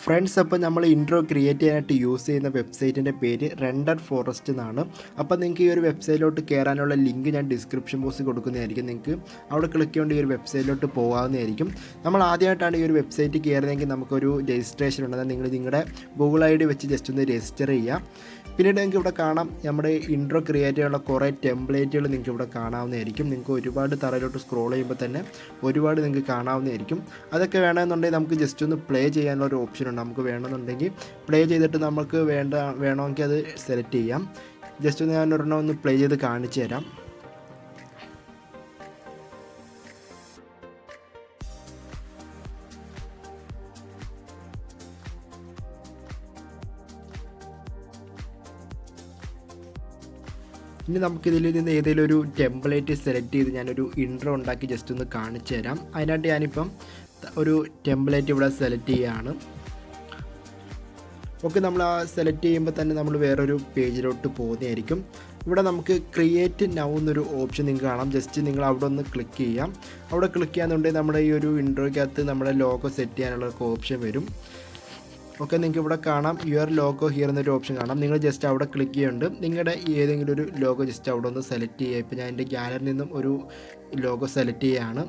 Friends, അപ്പോൾ നമ്മൾ intro create ചെയ്യാനായിട്ട് യൂസ് ചെയ്യുന്ന വെബ്സൈറ്റിൻ്റെ പേര് റെൻഡർ ഫോറസ്റ്റ് എന്നാണ്. അപ്പോൾ നിങ്ങൾക്ക് ഈ ഒരു വെബ്സൈറ്റിലോട്ട് കയറാനുള്ള ലിങ്ക് ഞാൻ ഡിസ്ക്രിപ്ഷൻ ബോക്സിൽ കൊടുക്കുന്നതായിരിക്കും. നിങ്ങൾക്ക് അവിടെ ക്ലിക്ക് ചെയ്തുകൊണ്ട് ഈ ഒരു വെബ്സൈറ്റിലോട്ട് പോകാവുന്നതായിരിക്കും. നമ്മൾ ആദ്യമായിട്ടാണ് ഈ ഒരു വെബ്സൈറ്റ് കയറുന്നതെങ്കിൽ നമുക്കൊരു രജിസ്ട്രേഷൻ ഉണ്ട്. നിങ്ങൾ നിങ്ങളുടെ ഗൂഗിൾ ID വെച്ച് ജസ്റ്റ് ഒന്ന് രജിസ്റ്റർ ചെയ്യുക. പിന്നീട് നിങ്ങൾക്ക് ഇവിടെ കാണാം നമ്മുടെ ഇൻട്രോ ക്രിയേറ്റ് ചെയ്യാനുള്ള കുറേ ടെംപ്ലേറ്റുകൾ നിങ്ങൾക്ക് ഇവിടെ കാണാവുന്നതായിരിക്കും. നിങ്ങൾക്ക് ഒരുപാട് തറയിലോട്ട് സ്ക്രോൾ ചെയ്യുമ്പോൾ തന്നെ ഒരുപാട് നിങ്ങൾക്ക് കാണാവുന്നതായിരിക്കും. അതൊക്കെ വേണമെന്നുണ്ടെങ്കിൽ നമുക്ക് ജസ്റ്റ് ഒന്ന് പ്ലേ ചെയ്യാനുള്ള ഒരു ഓപ്ഷൻ ഉണ്ട്. നമുക്ക് വേണമെന്നുണ്ടെങ്കിൽ പ്ലേ ചെയ്തിട്ട് നമുക്ക് വേണമെങ്കിൽ അത് സെലക്ട് ചെയ്യാം. ജസ്റ്റ് ഒന്ന് ഞാൻ ഒരെണ്ണം ഒന്ന് പ്ലേ ചെയ്ത് കാണിച്ചു തരാം. ഇനി നമുക്കിതിൽ നിന്ന് ഏതെങ്കിലും ഒരു ടെംപ്ലേറ്റ് സെലക്ട് ചെയ്ത് ഞാനൊരു ഇൻട്രോ ഉണ്ടാക്കി ജസ്റ്റ് ഒന്ന് കാണിച്ചു തരാം. അതിനായിട്ട് ഞാനിപ്പം ഒരു ടെംപ്ലേറ്റ് ഇവിടെ സെലക്ട് ചെയ്യുകയാണ്. ഓക്കെ, നമ്മൾ ആ സെലക്ട് ചെയ്യുമ്പോൾ തന്നെ നമ്മൾ വേറൊരു പേജിലോട്ട് പോകുന്നതായിരിക്കും. ഇവിടെ നമുക്ക് ക്രിയേറ്റ് നൗ എന്നൊരു ഓപ്ഷൻ നിങ്ങൾക്ക് കാണാം. ജസ്റ്റ് നിങ്ങൾ അവിടെ ഒന്ന് ക്ലിക്ക് ചെയ്യാം. അവിടെ ക്ലിക്ക് ചെയ്യാന്നുണ്ടെങ്കിൽ നമ്മുടെ ഈ ഒരു ഇൻട്രോയ്ക്കകത്ത് നമ്മുടെ ലോഗോ സെറ്റ് ചെയ്യാനുള്ള ഓപ്ഷൻ വരും. ഓക്കെ, നിങ്ങൾക്ക് ഇവിടെ കാണാം യുവർ ലോഗോ ഹിയർ എന്നൊരു ഓപ്ഷൻ കാണാം. നിങ്ങൾ ജസ്റ്റ് അവിടെ ക്ലിക്ക് ചെയ്യുന്നുണ്ട്. നിങ്ങളുടെ ഏതെങ്കിലും ഒരു ലോഗോ ജസ്റ്റ് അവിടെ ഒന്ന് സെലക്ട് ചെയ്യുക. ഇപ്പോൾ ഞാൻ എൻ്റെ ഗാലറിയിൽ നിന്നും ഒരു ലോഗോ സെലക്ട് ചെയ്യുകയാണ്.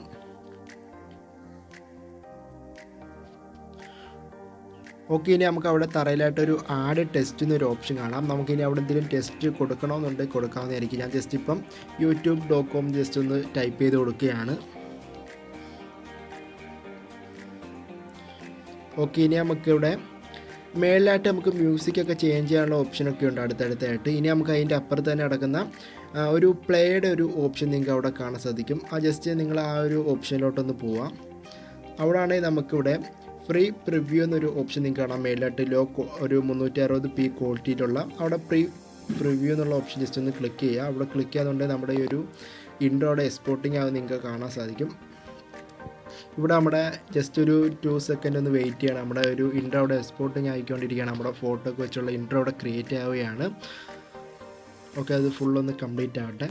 ഓക്കെ, ഇനി നമുക്ക് അവിടെ തറയിലായിട്ടൊരു ആഡ് ടെസ്റ്റ് എന്നൊരു ഓപ്ഷൻ കാണാം. നമുക്കിനി അവിടെ എന്തെങ്കിലും ടെസ്റ്റ് കൊടുക്കണമെന്നുണ്ടെങ്കിൽ കൊടുക്കാവുന്നതായിരിക്കും. ഞാൻ ജസ്റ്റ് ഇപ്പം youtube.com ജസ്റ്റ് ഒന്ന് ടൈപ്പ് ചെയ്ത് കൊടുക്കുകയാണ്. ഓക്കെ, ഇനി നമുക്കിവിടെ മേളിലായിട്ട് നമുക്ക് മ്യൂസിക്കൊക്കെ ചേഞ്ച് ചെയ്യാനുള്ള ഓപ്ഷനൊക്കെ ഉണ്ട് അടുത്തടുത്തായിട്ട്. ഇനി നമുക്ക് അതിൻ്റെ അപ്പുറത്ത് തന്നെ നടക്കുന്ന ഒരു പ്ലേയുടെ ഒരു ഓപ്ഷൻ നിങ്ങൾക്ക് അവിടെ കാണാൻ സാധിക്കും. ജസ്റ്റ് നിങ്ങൾ ആ ഒരു ഓപ്ഷനിലോട്ടൊന്ന് പോവാം. അവിടെ ആണെങ്കിൽ നമുക്കിവിടെ ഫ്രീ പ്രിവ്യൂ എന്നൊരു ഓപ്ഷൻ നിങ്ങൾക്ക് കാണാം. മേളിലായിട്ട് ഒരു 360p ക്വാളിറ്റിയിലുള്ള അവിടെ പ്രിവ്യൂ എന്നുള്ള ഓപ്ഷൻ ജസ്റ്റ് ഒന്ന് ക്ലിക്ക് ചെയ്യുക. അവിടെ ക്ലിക്ക് ചെയ്യാന്നുണ്ടെങ്കിൽ നമ്മുടെ ഈ ഒരു ഇൻട്രോയുടെ എക്സ്പോർട്ടിങ് ആവും നിങ്ങൾക്ക് കാണാൻ സാധിക്കും. ഇവിടെ നമ്മുടെ ജസ്റ്റ് ഒരു 2 സെക്കൻഡ് ഒന്ന് വെയിറ്റ് ചെയ്യണം. നമ്മുടെ ഒരു ഇൻട്രോ അവിടെ എക്സ്പോർട്ടിങ് ആയിക്കൊണ്ടിരിക്കുകയാണ്. നമ്മുടെ ഫോട്ടോ ഒക്കെ വെച്ചുള്ള ഇൻട്രോ അവിടെ ക്രിയേറ്റ് ആവുകയാണ്. ഓക്കെ, അത് ഫുള്ളൊന്ന് കംപ്ലീറ്റ് ആവട്ടെ.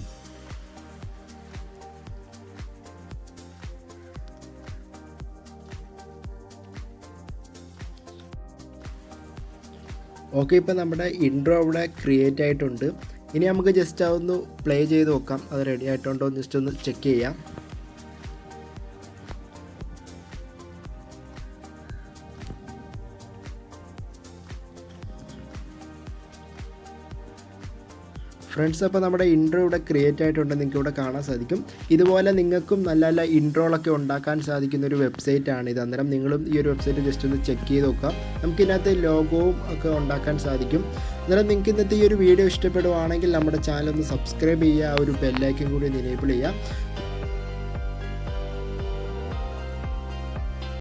ഓക്കെ, ഇപ്പം നമ്മുടെ ഇൻട്രോ അവിടെ ക്രിയേറ്റ് ആയിട്ടുണ്ട്. ഇനി നമുക്ക് ജസ്റ്റ് അതൊന്ന് പ്ലേ ചെയ്ത് നോക്കാം. അത് റെഡി ആയിട്ടുണ്ടോ എന്ന് ജസ്റ്റ് ഒന്ന് ചെക്ക് ചെയ്യാം. ഫ്രണ്ട്സ്, അപ്പോൾ നമ്മുടെ ഇൻട്രോ ഇവിടെ ക്രിയേറ്റ് ആയിട്ടുണ്ട്. നിങ്ങൾക്ക് ഇവിടെ കാണാൻ സാധിക്കും. ഇതുപോലെ നിങ്ങൾക്കും നല്ല നല്ല ഇൻട്രോകളൊക്കെ ഉണ്ടാക്കാൻ സാധിക്കുന്ന ഒരു വെബ്സൈറ്റാണ് ഇത്. അന്നേരം നിങ്ങളും ഈ ഒരു വെബ്സൈറ്റ് ജസ്റ്റ് ഒന്ന് ചെക്ക് ചെയ്ത് നോക്കാം. നമുക്കിതിനകത്ത് ലോഗോവും ഒക്കെ ഉണ്ടാക്കാൻ സാധിക്കും. അന്നേരം നിങ്ങൾക്ക് ഇന്നത്തെ ഈ ഒരു വീഡിയോ ഇഷ്ടപ്പെടുവാണെങ്കിൽ നമ്മുടെ ചാനൽ ഒന്ന് സബ്സ്ക്രൈബ് ചെയ്യുക, ഒരു ബെല്ലൈക്കൻ കൂടി ഒന്ന് എനേബിൾ ചെയ്യുക.